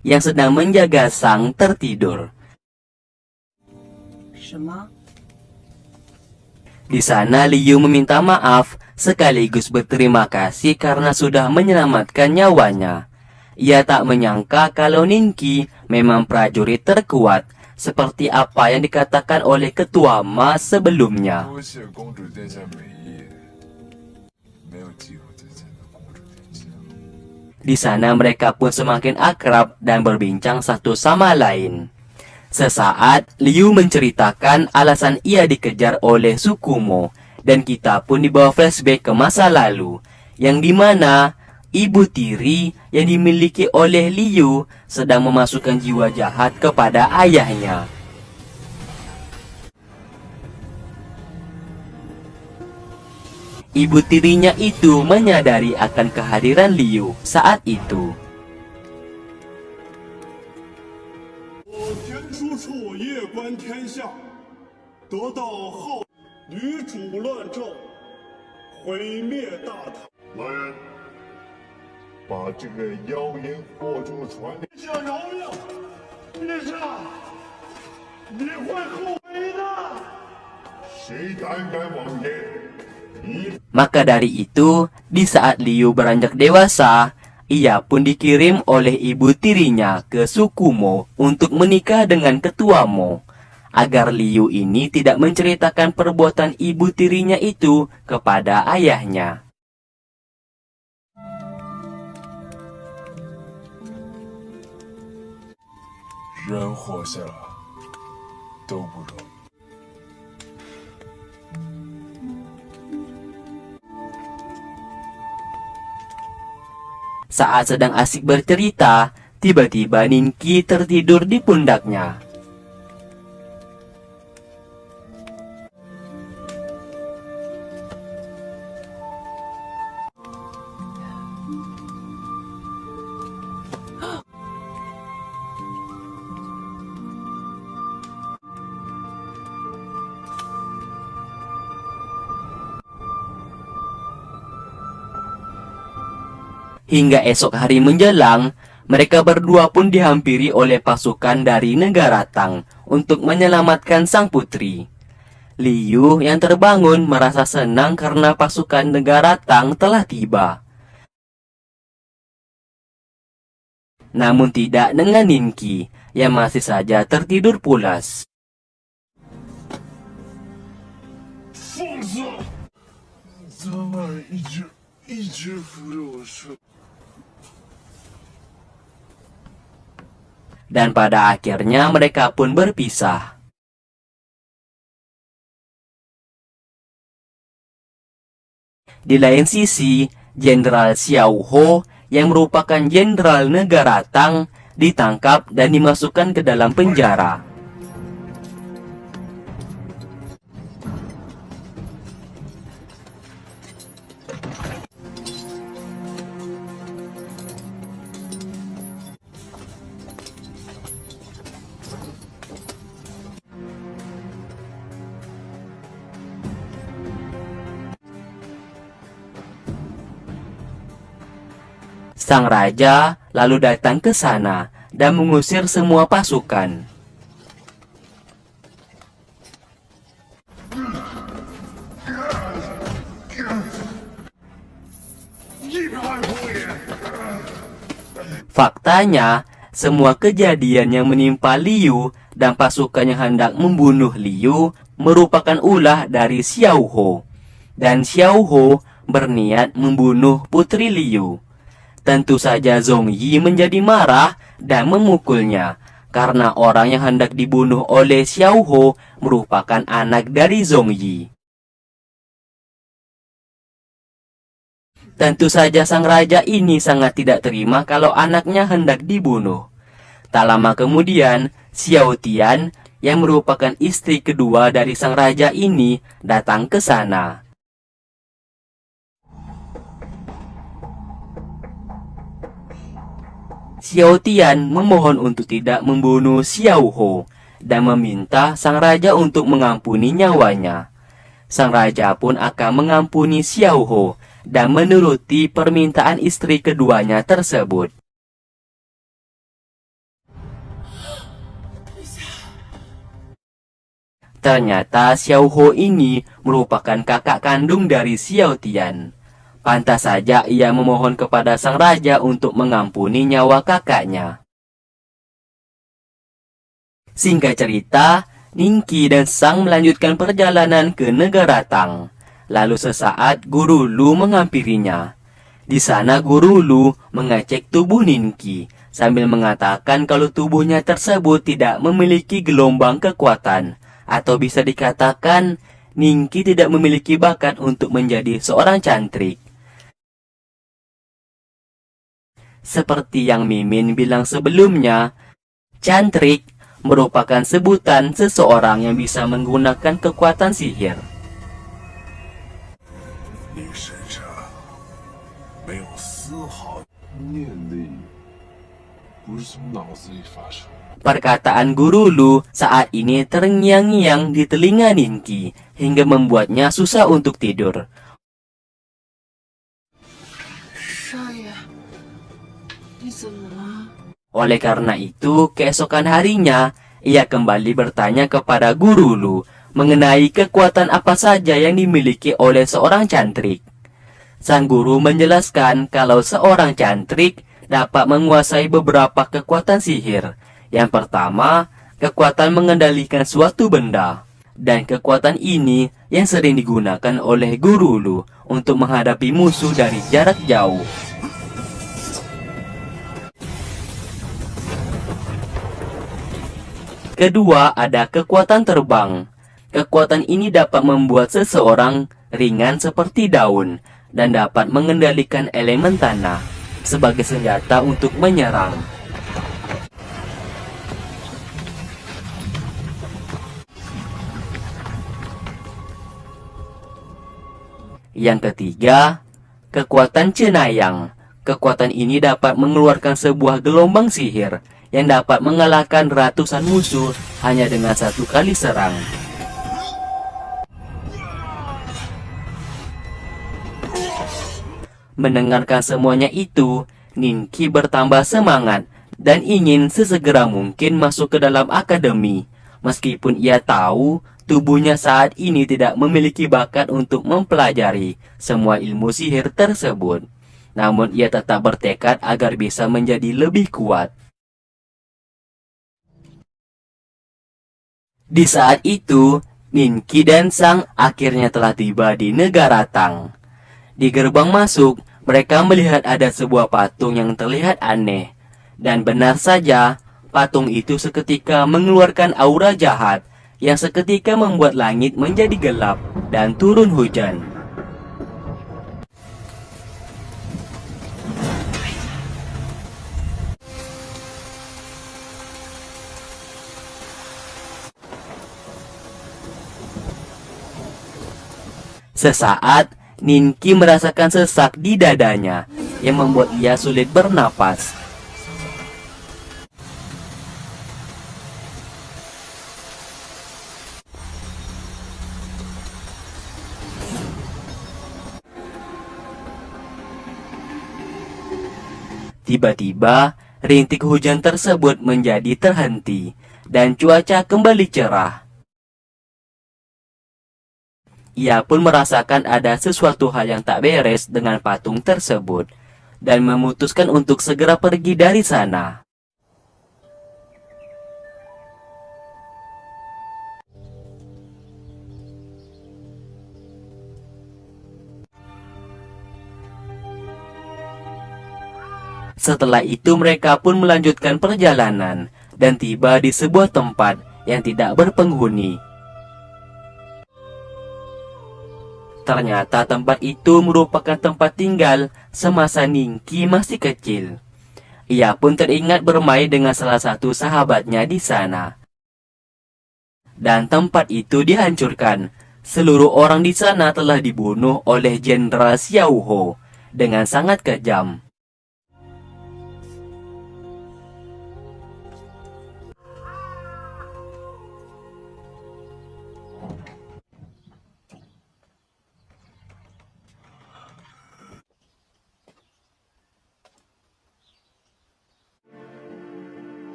yang sedang menjaga sang tertidur. Di sana Liu meminta maaf sekaligus berterima kasih karena sudah menyelamatkan nyawanya. Ia tak menyangka kalau Ninki memang prajurit terkuat seperti apa yang dikatakan oleh ketua Ma sebelumnya. Di sana mereka pun semakin akrab dan berbincang satu sama lain. Sesaat, Liu menceritakan alasan ia dikejar oleh suku Mo, dan kita pun dibawa flashback ke masa lalu, yang dimana ibu tiri yang dimiliki oleh Liu sedang memasukkan jiwa jahat kepada ayahnya. Ibu tirinya itu menyadari akan kehadiran Liu saat itu. Maka dari itu, di saat Liu beranjak dewasa, ia pun dikirim oleh ibu tirinya ke suku Mo untuk menikah dengan ketua Mo, agar Liu ini tidak menceritakan perbuatan ibu tirinya itu kepada ayahnya. Saat sedang asik bercerita, tiba-tiba Ninki tertidur di pundaknya. Hingga esok hari menjelang, mereka berdua pun dihampiri oleh pasukan dari negara Tang untuk menyelamatkan sang putri. Liu yang terbangun merasa senang karena pasukan negara Tang telah tiba. Namun tidak dengan Ninki yang masih saja tertidur pulas. Dan pada akhirnya mereka pun berpisah. Di lain sisi, Jenderal Xiao Ho yang merupakan jenderal negara Tang ditangkap dan dimasukkan ke dalam penjara. Sang raja lalu datang ke sana dan mengusir semua pasukan. Faktanya, semua kejadian yang menimpa Liu dan pasukan yang hendak membunuh Liu merupakan ulah dari Xiao Ho. Dan Xiao Ho berniat membunuh putri Liu. Tentu saja Zhong Yi menjadi marah dan memukulnya, karena orang yang hendak dibunuh oleh Xiao Ho merupakan anak dari Zhong Yi. Tentu saja sang raja ini sangat tidak terima kalau anaknya hendak dibunuh. Tak lama kemudian, Xiao Tian yang merupakan istri kedua dari sang raja ini datang ke sana. Xiao Tian memohon untuk tidak membunuh Xiao Ho dan meminta sang raja untuk mengampuni nyawanya. Sang raja pun akan mengampuni Xiao Ho dan menuruti permintaan istri keduanya tersebut. Ternyata Xiao Ho ini merupakan kakak kandung dari Xiao Tian. Pantas saja ia memohon kepada sang raja untuk mengampuni nyawa kakaknya. Singkat cerita, Ningki dan Sang melanjutkan perjalanan ke negara Tang. Lalu sesaat Guru Lu menghampirinya. Di sana Guru Lu mengecek tubuh Ningki sambil mengatakan kalau tubuhnya tersebut tidak memiliki gelombang kekuatan, atau bisa dikatakan Ningki tidak memiliki bakat untuk menjadi seorang cantrik. Seperti yang Mimin bilang sebelumnya, cantrik merupakan sebutan seseorang yang bisa menggunakan kekuatan sihir. 你身上没有丝毫念力，不是从脑子里发出。 Perkataan Guru Lu saat ini terngiang-ngiang di telinga Ningki hingga membuatnya susah untuk tidur. 少爷，你怎么了？ Oleh karena itu, keesokan harinya, ia kembali bertanya kepada Guru Lu mengenai kekuatan apa saja yang dimiliki oleh seorang cantrik. Sang guru menjelaskan kalau seorang cantrik dapat menguasai beberapa kekuatan sihir. Yang pertama, kekuatan mengendalikan suatu benda. Dan kekuatan ini yang sering digunakan oleh Guru Lu untuk menghadapi musuh dari jarak jauh. Kedua, ada kekuatan terbang. Kekuatan ini dapat membuat seseorang ringan seperti daun dan dapat mengendalikan elemen tanah sebagai senjata untuk menyerang. Yang ketiga, kekuatan cenayang. Kekuatan ini dapat mengeluarkan sebuah gelombang sihir yang dapat mengalahkan ratusan musuh hanya dengan satu kali serang. Mendengarkan semuanya itu, Ningki bertambah semangat dan ingin sesegera mungkin masuk ke dalam akademi. Meskipun ia tahu tubuhnya saat ini tidak memiliki bakat untuk mempelajari semua ilmu sihir tersebut. Namun ia tetap bertekad agar bisa menjadi lebih kuat. Di saat itu, Ningki dan Sang akhirnya telah tiba di negara Tang. Di gerbang masuk, mereka melihat ada sebuah patung yang terlihat aneh. Dan benar saja, patung itu seketika mengeluarkan aura jahat yang seketika membuat langit menjadi gelap dan turun hujan. Sesaat, Ningki merasakan sesak di dadanya yang membuat ia sulit bernapas. Tiba-tiba, rintik hujan tersebut menjadi terhenti dan cuaca kembali cerah. Ia pun merasakan ada sesuatu hal yang tak beres dengan patung tersebut dan memutuskan untuk segera pergi dari sana. Setelah itu mereka pun melanjutkan perjalanan dan tiba di sebuah tempat yang tidak berpenghuni. Ternyata tempat itu merupakan tempat tinggal semasa Ningki masih kecil. Ia pun teringat bermain dengan salah satu sahabatnya di sana. Dan tempat itu dihancurkan. Seluruh orang di sana telah dibunuh oleh Jenderal Xiao Ho dengan sangat kejam.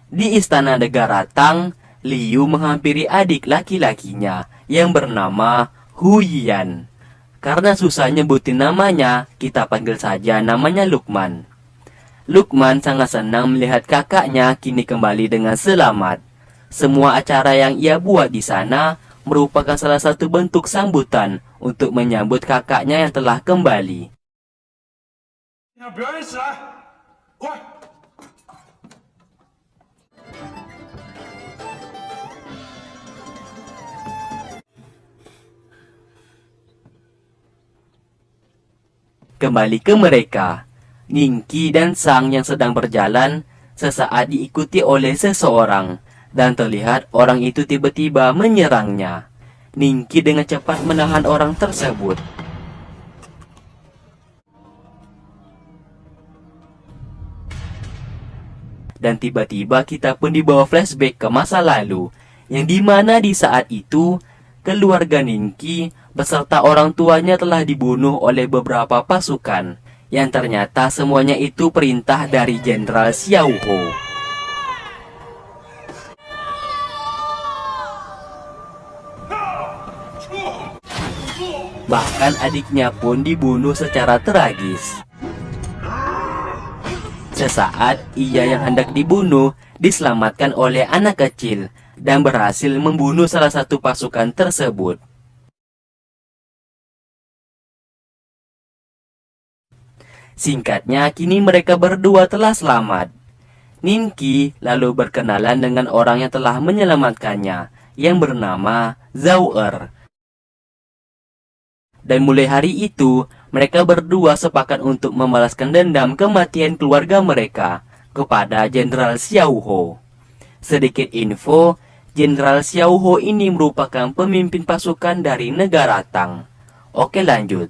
Di istana negara Tang, Liu menghampiri adik laki-lakinya yang bernama Hu Yian. Karena susah nyebutin namanya, kita panggil saja namanya Lukman. Lukman sangat senang melihat kakaknya kini kembali dengan selamat. Semua acara yang ia buat di sana merupakan salah satu bentuk sambutan untuk menyambut kakaknya yang telah kembali. 要表演起来，快！ Kembali ke mereka, Ningki dan Sang yang sedang berjalan sesaat diikuti oleh seseorang dan terlihat orang itu tiba-tiba menyerangnya. Ningki dengan cepat menahan orang tersebut. Dan tiba-tiba kita pun dibawa flashback ke masa lalu, yang dimana di saat itu keluarga Ningki beserta orang tuanya telah dibunuh oleh beberapa pasukan, yang ternyata semuanya itu perintah dari Jenderal Xiao Ho. Bahkan adiknya pun dibunuh secara tragis. Sesaat ia yang hendak dibunuh diselamatkan oleh anak kecil dan berhasil membunuh salah satu pasukan tersebut. Singkatnya, kini mereka berdua telah selamat. Ningki lalu berkenalan dengan orang yang telah menyelamatkannya, yang bernama Zhao Er. Dan mulai hari itu, mereka berdua sepakat untuk membalaskan dendam kematian keluarga mereka kepada Jenderal Xiao Ho. Sedikit info, Jenderal Xiao Ho ini merupakan pemimpin pasukan dari negara Tang. Oke, lanjut.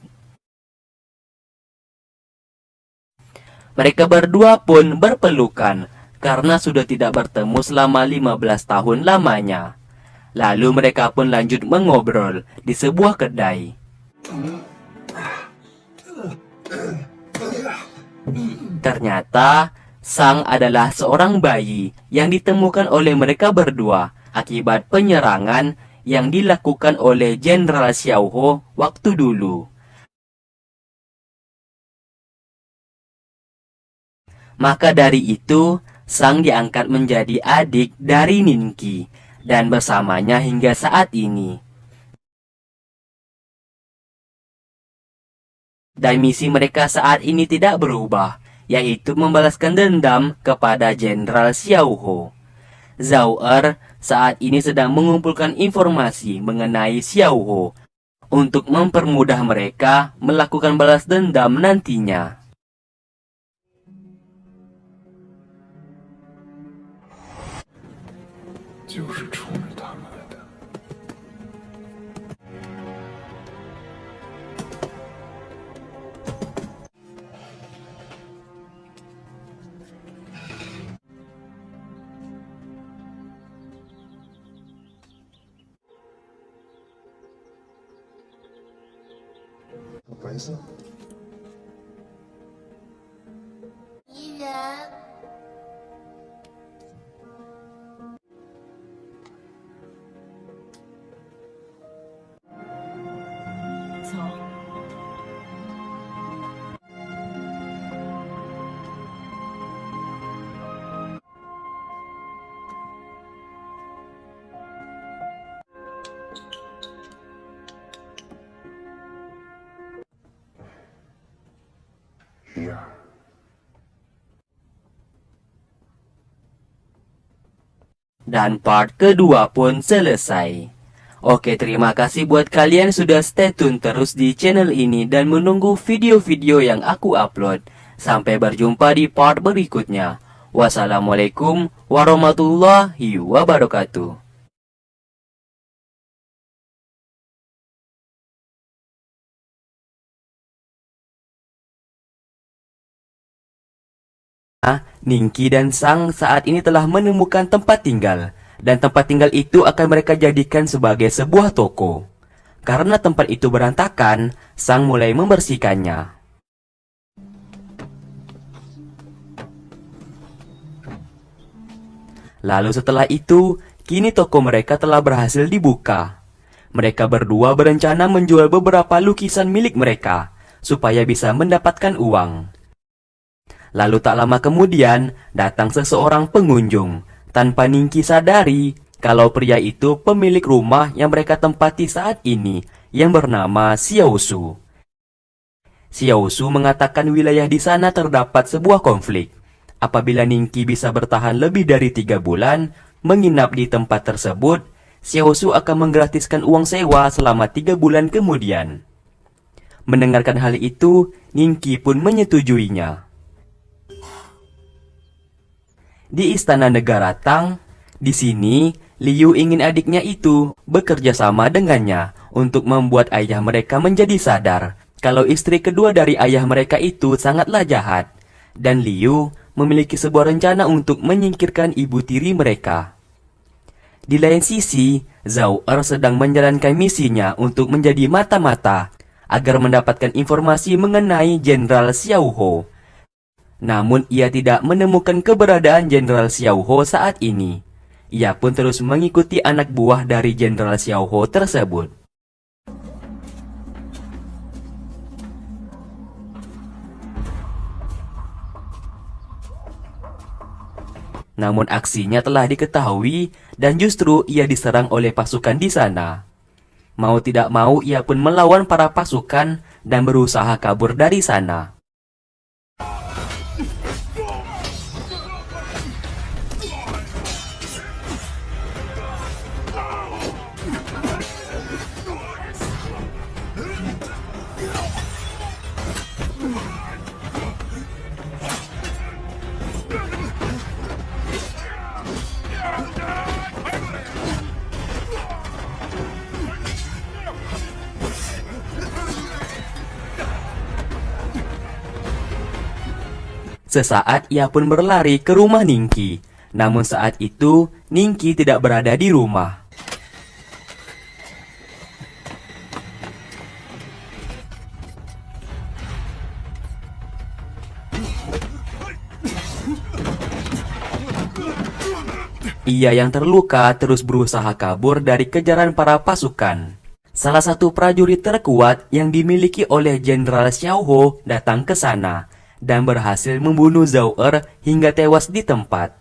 Mereka berdua pun berpelukan karena sudah tidak bertemu selama 15 tahun lamanya. Lalu mereka pun lanjut mengobrol di sebuah kedai. Ternyata Sang adalah seorang bayi yang ditemukan oleh mereka berdua akibat penyerangan yang dilakukan oleh Jenderal Xiao Ho waktu dulu. Maka dari itu, Sang diangkat menjadi adik dari Ningki dan bersamanya hingga saat ini. Dan misi mereka saat ini tidak berubah, yaitu membalaskan dendam kepada Jenderal Xiao Ho. Zhao Er saat ini sedang mengumpulkan informasi mengenai Xiao Ho untuk mempermudah mereka melakukan balas dendam nantinya. Dan part kedua pun selesai. Oke, terima kasih buat kalian sudah stay tune terus di channel ini dan menunggu video-video yang aku upload. Sampai berjumpa di part berikutnya. Wassalamualaikum warahmatullahi wabarakatuh. Ningki dan Sang saat ini telah menemukan tempat tinggal, dan tempat tinggal itu akan mereka jadikan sebagai sebuah toko. Karena tempat itu berantakan, Sang mulai membersihkannya. Lalu setelah itu, kini toko mereka telah berhasil dibuka. Mereka berdua berencana menjual beberapa lukisan milik mereka, supaya bisa mendapatkan uang. Lalu tak lama kemudian, datang seseorang pengunjung, tanpa Ningki sadari kalau pria itu pemilik rumah yang mereka tempati saat ini, yang bernama Xiaosu. Xiaosu mengatakan wilayah di sana terdapat sebuah konflik. Apabila Ningki bisa bertahan lebih dari 3 bulan, menginap di tempat tersebut, Xiaosu akan menggratiskan uang sewa selama 3 bulan kemudian. Mendengarkan hal itu, Ningki pun menyetujuinya. Di Istana Negara Tang, di sini Liu ingin adiknya itu bekerja sama dengannya untuk membuat ayah mereka menjadi sadar kalau istri kedua dari ayah mereka itu sangatlah jahat, dan Liu memiliki sebuah rencana untuk menyingkirkan ibu tiri mereka. Di lain sisi, Zhao Er sedang menjalankan misinya untuk menjadi mata-mata agar mendapatkan informasi mengenai Jenderal Xiao Ho. Namun ia tidak menemukan keberadaan Jenderal Xiao Ho saat ini. Ia pun terus mengikuti anak buah dari Jenderal Xiao Ho tersebut. Namun aksinya telah diketahui dan justru ia diserang oleh pasukan di sana. Mau tidak mau ia pun melawan para pasukan dan berusaha kabur dari sana. Sesaat ia pun berlari ke rumah Ningki. Namun saat itu, Ningki tidak berada di rumah. Ia yang terluka terus berusaha kabur dari kejaran para pasukan. Salah satu prajurit terkuat yang dimiliki oleh Jenderal Xiao Ho datang ke sana dan berhasil membunuh Zhao Er hingga tewas di tempat.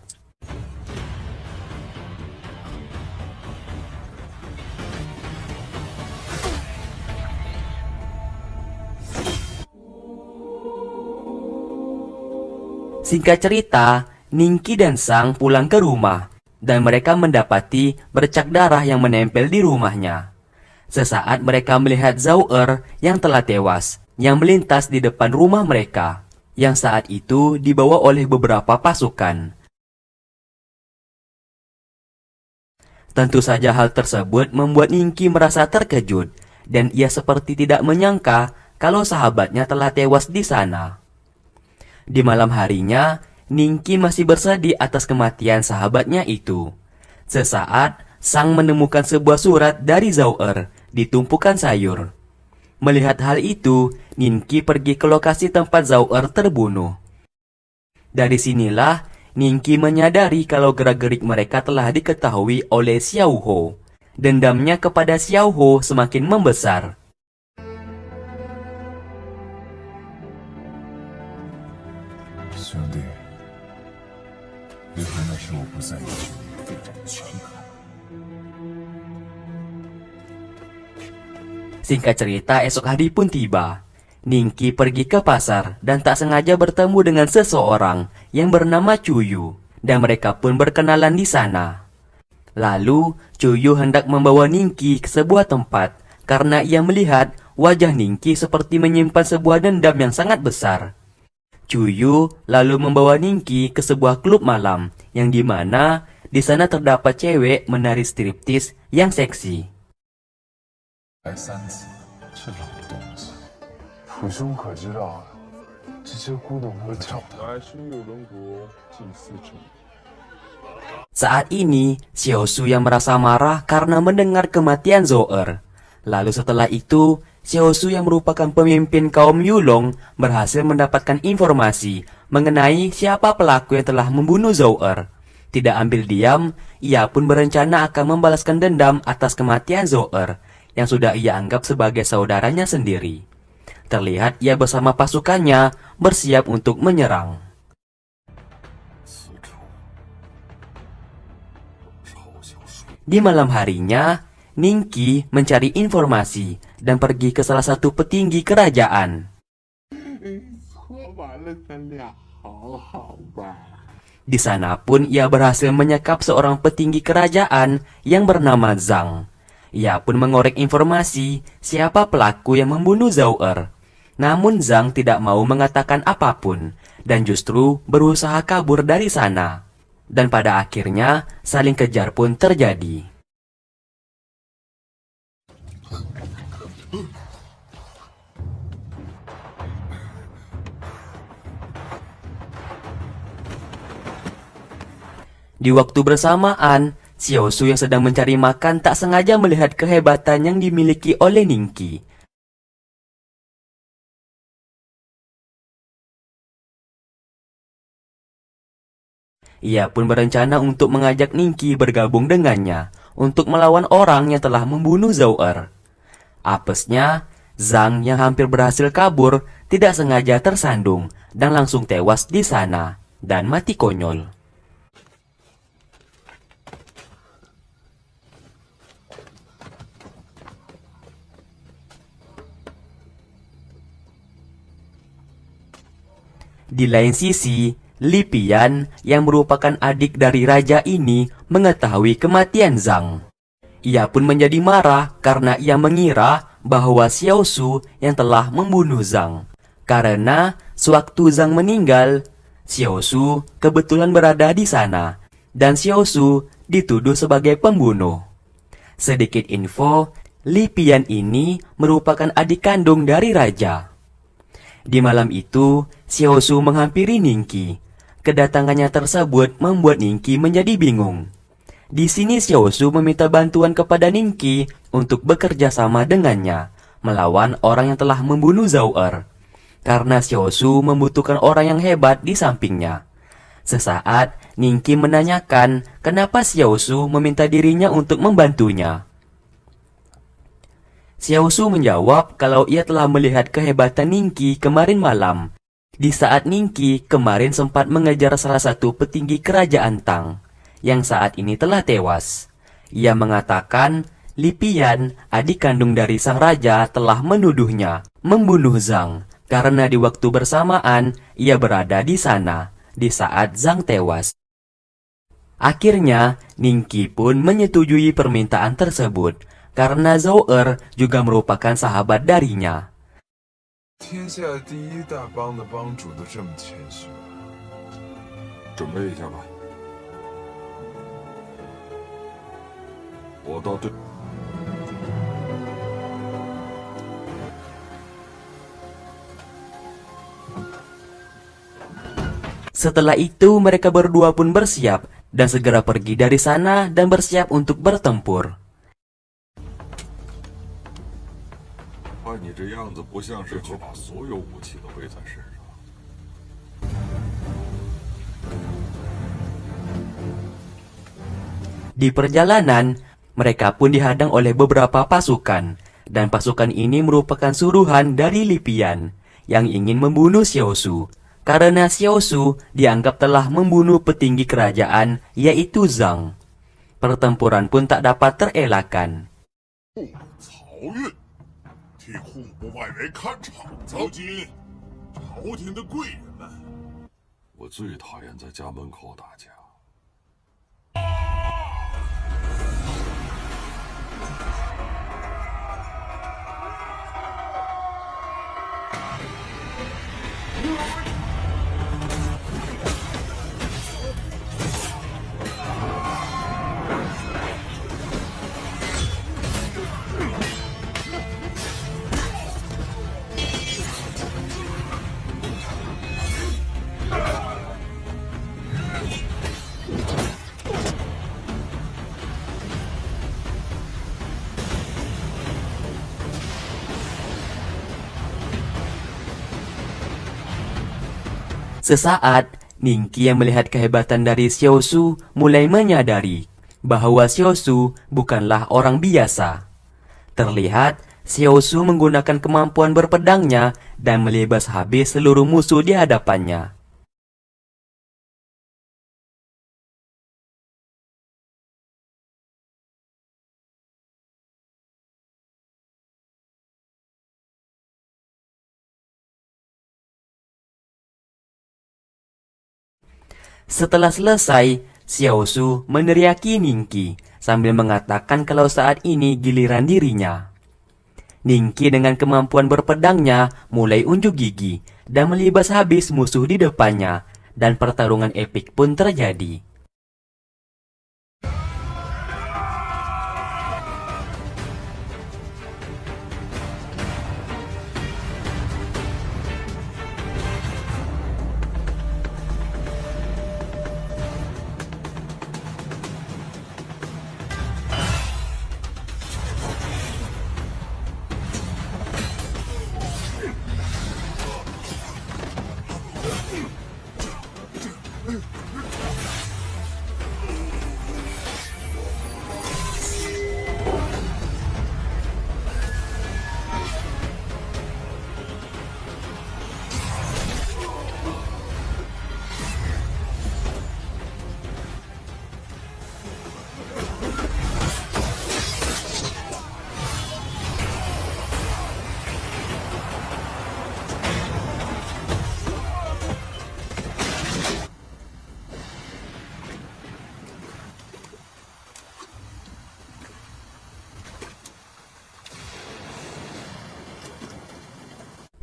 Singkat cerita, Ningki dan Sang pulang ke rumah, dan mereka mendapati bercak darah yang menempel di rumahnya. Sesaat mereka melihat Zhao Er yang telah tewas, yang melintas di depan rumah mereka, yang saat itu dibawa oleh beberapa pasukan. Tentu saja hal tersebut membuat Ningki merasa terkejut, dan ia seperti tidak menyangka kalau sahabatnya telah tewas di sana. Di malam harinya, Ningki masih bersedih atas kematian sahabatnya itu. Sesaat, Sang menemukan sebuah surat dari Zhao Er di tumpukan sayur. Melihat hal itu, Ningki pergi ke lokasi tempat Zhao Er terbunuh. Dari sinilah, Ningki menyadari kalau gerak-gerik mereka telah diketahui oleh Xiao Ho. Dendamnya kepada Xiao Ho semakin membesar. Singkat cerita, esok hari pun tiba. Ningki pergi ke pasar dan tak sengaja bertemu dengan seseorang yang bernama Cuyu, dan mereka pun berkenalan di sana. Lalu, Cuyu hendak membawa Ningki ke sebuah tempat karena ia melihat wajah Ningki seperti menyimpan sebuah dendam yang sangat besar. Cuyu lalu membawa Ningki ke sebuah klub malam yang dimana di sana terdapat cewek menari striptis yang seksi. 来3次，这老东西，父兄可知道，这些古董都找他。来是六龙国祭司者。 Saat ini, Xiaosu yang merasa marah karena mendengar kematian Zhao Er. Lalu setelah itu, Xiaosu yang merupakan pemimpin kaum Yulong berhasil mendapatkan informasi mengenai siapa pelaku yang telah membunuh Zhao Er. Tidak ambil diam, ia pun berencana akan membalaskan dendam atas kematian Zoer yang sudah ia anggap sebagai saudaranya sendiri. Terlihat ia bersama pasukannya bersiap untuk menyerang. Di malam harinya, Ningqi mencari informasi dan pergi ke salah satu petinggi kerajaan. Di sana pun ia berhasil menyekap seorang petinggi kerajaan yang bernama Zhang. Ia pun mengorek informasi siapa pelaku yang membunuh Zoer. Namun Zhang tidak mau mengatakan apapun dan justru berusaha kabur dari sana. Dan pada akhirnya saling kejar pun terjadi. Di waktu bersamaan, Xiao Su yang sedang mencari makan tak sengaja melihat kehebatan yang dimiliki oleh Ningqi. Ia pun berencana untuk mengajak Ningqi bergabung dengannya untuk melawan orang yang telah membunuh Zoer. Apesnya, Zhang yang hampir berhasil kabur tidak sengaja tersandung dan langsung tewas di sana dan mati konyol. Di lain sisi, Li Pian yang merupakan adik dari raja ini mengetahui kematian Zhang. Ia pun menjadi marah karena ia mengira bahwa Xiao Su yang telah membunuh Zhang. Karena sewaktu Zhang meninggal, Xiao Su kebetulan berada di sana dan Xiao Su dituduh sebagai pembunuh. Sedikit info, Li Pian ini merupakan adik kandung dari raja. Di malam itu, Xiao Su menghampiri Ningqi. Kedatangannya tersebut membuat Ningqi menjadi bingung. Di sini Xiao Su meminta bantuan kepada Ningqi untuk bekerja sama dengannya, melawan orang yang telah membunuh Zoer. Karena Xiao Su membutuhkan orang yang hebat di sampingnya. Sesaat, Ningqi menanyakan kenapa Xiao Su meminta dirinya untuk membantunya. Xiao Su menjawab kalau ia telah melihat kehebatan Ningqi kemarin malam. Di saat Ningqi kemarin sempat mengejar salah satu petinggi kerajaan Tang, yang saat ini telah tewas. Ia mengatakan Li Pian, adik kandung dari sang raja, telah menuduhnya membunuh Zhang, karena di waktu bersamaan ia berada di sana, di saat Zhang tewas. Akhirnya, Ningqi pun menyetujui permintaan tersebut, karena Zoer juga merupakan sahabat darinya. 天下第一大帮的帮主都这么谦虚，准备一下吧。我到对。 Setelah itu mereka berdua pun bersiap dan segera pergi dari sana dan bersiap untuk bertempur. 看你这样子，不像是会把所有武器都背在身上。Di perjalanan, mereka pun dihadang oleh beberapa pasukan, dan pasukan ini merupakan suruhan dari Li Pian yang ingin membunuh Xiao Su, karena Xiao Su dianggap telah membunuh petinggi kerajaan, yaitu Zhang. Pertempuran pun tak dapat terelakkan. 曹运替户部外围看场子，如今朝廷的贵人们，我最讨厌在家门口打架。 Sesaat, Ningqi yang melihat kehebatan dari Xiao Su mulai menyadari bahwa Xiao Su bukanlah orang biasa. Terlihat Xiao Su menggunakan kemampuan berpedangnya dan melibas habis seluruh musuh di hadapannya. Setelah selesai, Xiao Su meneriaki Ningqi sambil mengatakan kalau saat ini giliran dirinya. Ningqi dengan kemampuan berpedangnya mulai unjuk gigi dan melibas habis musuh di depannya, dan pertarungan epik pun terjadi.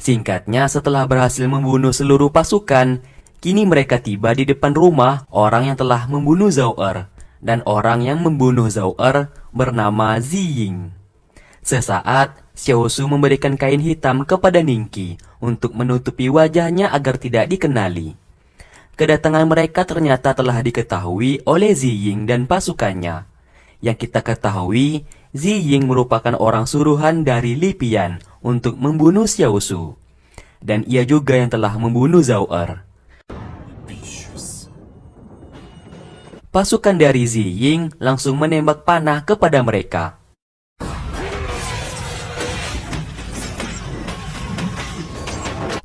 Singkatnya, setelah berhasil membunuh seluruh pasukan, kini mereka tiba di depan rumah orang yang telah membunuh Zhao Er, dan orang yang membunuh Zhao Er bernama Ziying. Sesaat, Xiao Su memberikan kain hitam kepada Ningqi untuk menutupi wajahnya agar tidak dikenali. Kedatangan mereka ternyata telah diketahui oleh Ziying dan pasukannya. Yang kita ketahui, Ziying merupakan orang suruhan dari Li Pian untuk membunuh Xiao Su. Dan ia juga yang telah membunuh Zhao Er. Pasukan dari Ziying langsung menembak panah kepada mereka.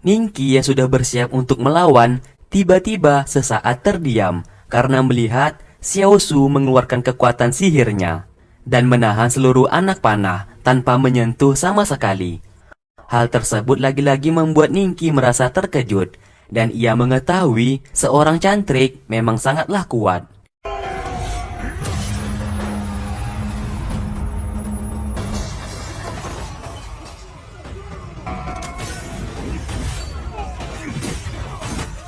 Ningqi yang sudah bersiap untuk melawan, tiba-tiba sesaat terdiam karena melihat Xiao Su mengeluarkan kekuatan sihirnya dan menahan seluruh anak panah tanpa menyentuh sama sekali. Hal tersebut lagi-lagi membuat Ningqi merasa terkejut, dan ia mengetahui seorang cantrik memang sangatlah kuat.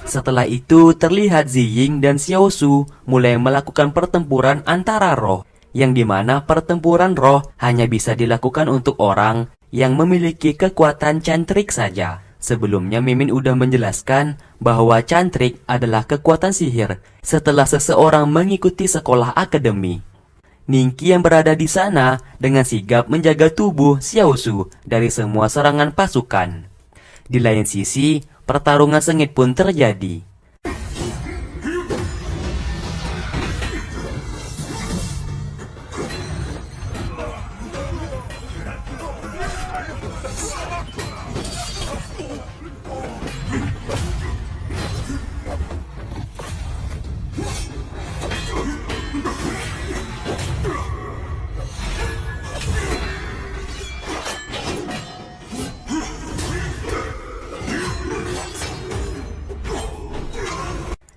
Setelah itu, terlihat Ziying dan Xiao Su mulai melakukan pertempuran antara roh, yang dimana pertempuran roh hanya bisa dilakukan untuk orang yang memiliki kekuatan cantrik saja. Sebelumnya Mimin udah menjelaskan bahwa cantrik adalah kekuatan sihir setelah seseorang mengikuti sekolah akademi. Ningqi yang berada di sana dengan sigap menjaga tubuh Xiao Su dari semua serangan pasukan. Di lain sisi, pertarungan sengit pun terjadi.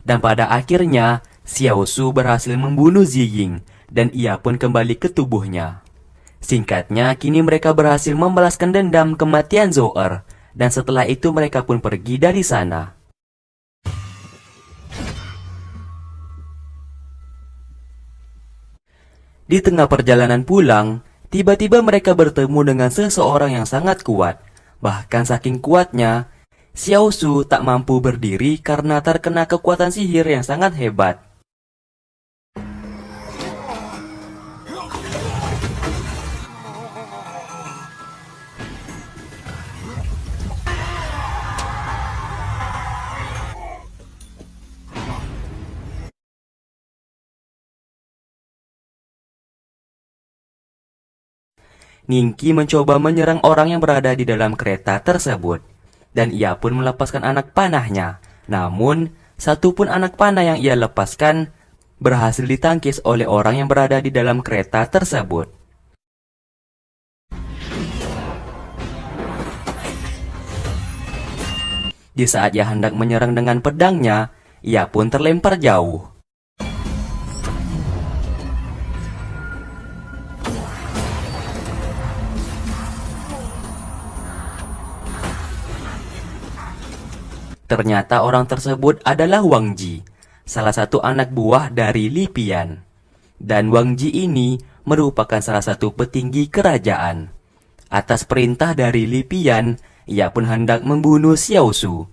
Dan pada akhirnya, Xiao Su berhasil membunuh Ziying, dan ia pun kembali ke tubuhnya. Singkatnya, kini mereka berhasil membalaskan dendam kematian Zhao Er, dan setelah itu mereka pun pergi dari sana. Di tengah perjalanan pulang, tiba-tiba mereka bertemu dengan seseorang yang sangat kuat. Bahkan saking kuatnya, Xiao Su tak mampu berdiri karena terkena kekuatan sihir yang sangat hebat. Ningki mencoba menyerang orang yang berada di dalam kereta tersebut. Dan ia pun melepaskan anak panahnya. Namun, satu pun anak panah yang ia lepaskan berhasil ditangkis oleh orang yang berada di dalam kereta tersebut. Di saat ia hendak menyerang dengan pedangnya, ia pun terlempar jauh. Ternyata orang tersebut adalah Wang Ji, salah satu anak buah dari Li Pian. Dan Wang Ji ini merupakan salah satu petinggi kerajaan. Atas perintah dari Li Pian, ia pun hendak membunuh Xiao Su.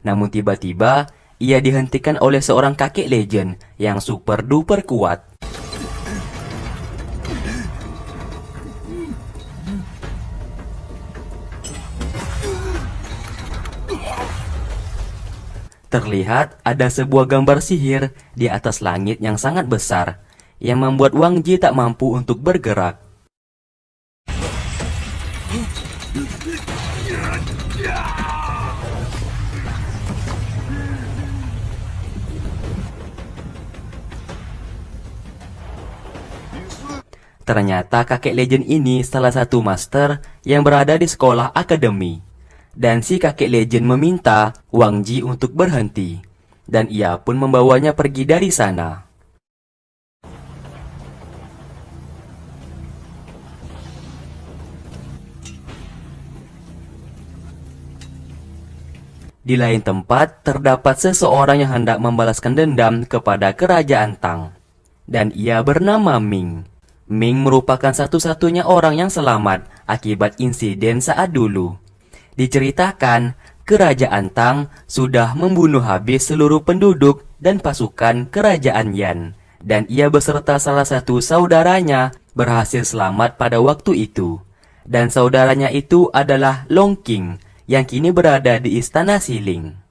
Namun tiba-tiba, ia dihentikan oleh seorang kakek legend yang super duper kuat. Terlihat ada sebuah gambar sihir di atas langit yang sangat besar, yang membuat Wang Ji tak mampu untuk bergerak. Ternyata kakek legend ini salah satu master yang berada di sekolah akademi. Dan si kakek legend meminta Wang Ji untuk berhenti. Dan ia pun membawanya pergi dari sana. Di lain tempat, terdapat seseorang yang hendak membalaskan dendam kepada kerajaan Tang. Dan ia bernama Ming. Ming merupakan satu-satunya orang yang selamat akibat insiden saat dulu. Diceritakan, kerajaan Tang sudah membunuh habis seluruh penduduk dan pasukan kerajaan Yan. Dan ia beserta salah satu saudaranya berhasil selamat pada waktu itu. Dan saudaranya itu adalah Long Qing yang kini berada di istana Xiling.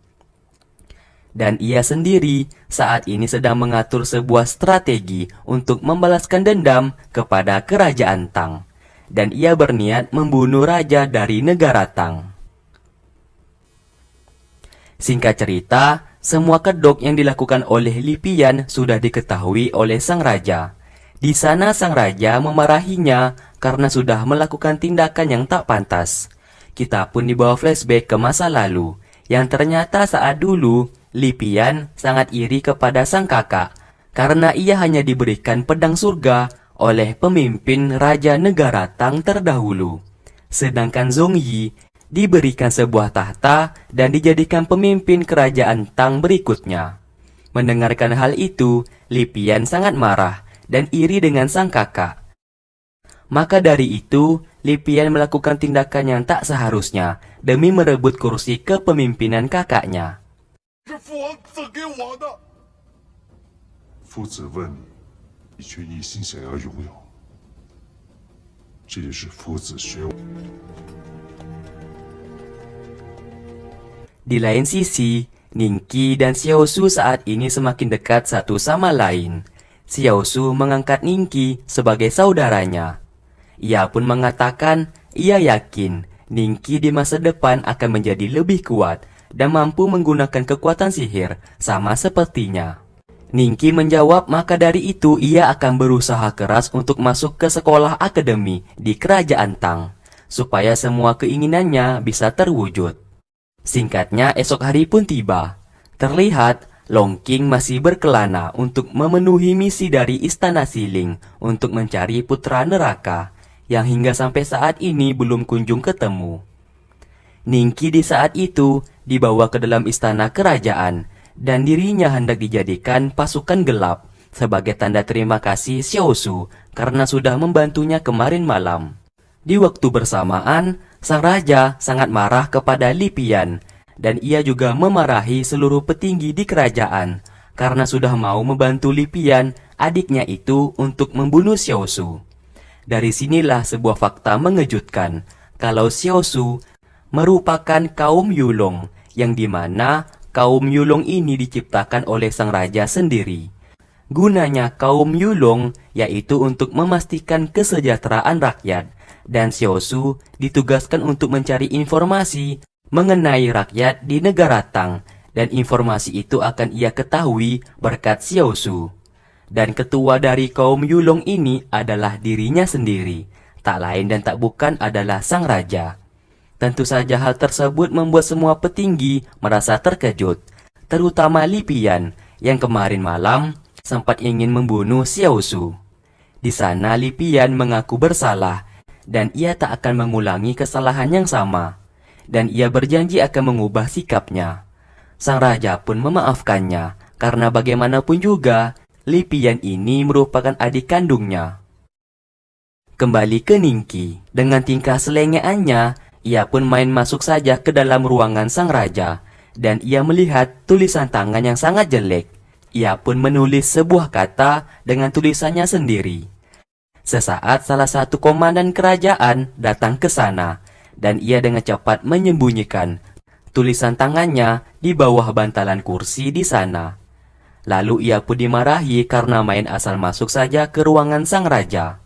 Dan ia sendiri saat ini sedang mengatur sebuah strategi untuk membalaskan dendam kepada kerajaan Tang. Dan ia berniat membunuh raja dari negara Tang. Singkat cerita, semua kedok yang dilakukan oleh Li Pian sudah diketahui oleh sang raja. Di sana sang raja memarahinya karena sudah melakukan tindakan yang tak pantas. Kita pun dibawa flashback ke masa lalu, yang ternyata saat dulu Li Pian sangat iri kepada sang kakak karena ia hanya diberikan pedang surga oleh pemimpin raja negara Tang terdahulu. Sedangkan Zhong Yi diberikan sebuah tahta dan dijadikan pemimpin kerajaan Tang berikutnya. Mendengarkan hal itu, Li Pian sangat marah dan iri dengan sang kakak. Maka dari itu, Li Pian melakukan tindakan yang tak seharusnya demi merebut kursi kepemimpinan kakaknya. 是父王赠给我的。夫子问你，你却一心想要拥有，这也是夫子学我。 Di lain sisi, Ningqi dan Xiao Su saat ini semakin dekat satu sama lain. Xiao Su mengangkat Ningqi sebagai saudaranya. Ia pun mengatakan ia yakin Ningqi di masa depan akan menjadi lebih kuat dan mampu menggunakan kekuatan sihir sama sepertinya. Ningqi menjawab maka dari itu ia akan berusaha keras untuk masuk ke sekolah akademi di kerajaan Tang, supaya semua keinginannya bisa terwujud. Singkatnya, esok hari pun tiba. Terlihat Long Qing masih berkelana untuk memenuhi misi dari istana Xiling untuk mencari putra neraka yang hingga sampai saat ini belum kunjung ketemu. Ningki di saat itu dibawa ke dalam istana kerajaan dan dirinya hendak dijadikan pasukan gelap sebagai tanda terima kasih Xiaoshu karena sudah membantunya kemarin malam. Di waktu bersamaan, sang raja sangat marah kepada Li Pian dan ia juga memarahi seluruh petinggi di kerajaan karena sudah mau membantu Li Pian, adiknya itu, untuk membunuh Xiaoshu. Dari sinilah sebuah fakta mengejutkan kalau Xiaoshu merupakan kaum Yulong, yang dimana kaum Yulong ini diciptakan oleh sang raja sendiri. Gunanya kaum Yulong yaitu untuk memastikan kesejahteraan rakyat, dan Xiaoshu ditugaskan untuk mencari informasi mengenai rakyat di negara Tang, dan informasi itu akan ia ketahui berkat Xiaoshu. Dan ketua dari kaum Yulong ini adalah dirinya sendiri, tak lain dan tak bukan adalah sang raja. Tentu saja hal tersebut membuat semua petinggi merasa terkejut, terutama Li Pian yang kemarin malam sempat ingin membunuh Xiaoshu. Di sana Li Pian mengaku bersalah dan ia tak akan mengulangi kesalahan yang sama, dan ia berjanji akan mengubah sikapnya. Sang raja pun memaafkannya karena bagaimanapun juga Li Pian ini merupakan adik kandungnya. Kembali ke Ningki, dengan tingkah selengeannya, ia pun main masuk saja ke dalam ruangan sang raja, dan ia melihat tulisan tangan yang sangat jelek. Ia pun menulis sebuah kata dengan tulisannya sendiri. Sesaat salah satu komandan kerajaan datang ke sana, dan ia dengan cepat menyembunyikan tulisan tangannya di bawah bantalan kursi di sana. Lalu ia pun dimarahi karena main asal masuk saja ke ruangan sang raja.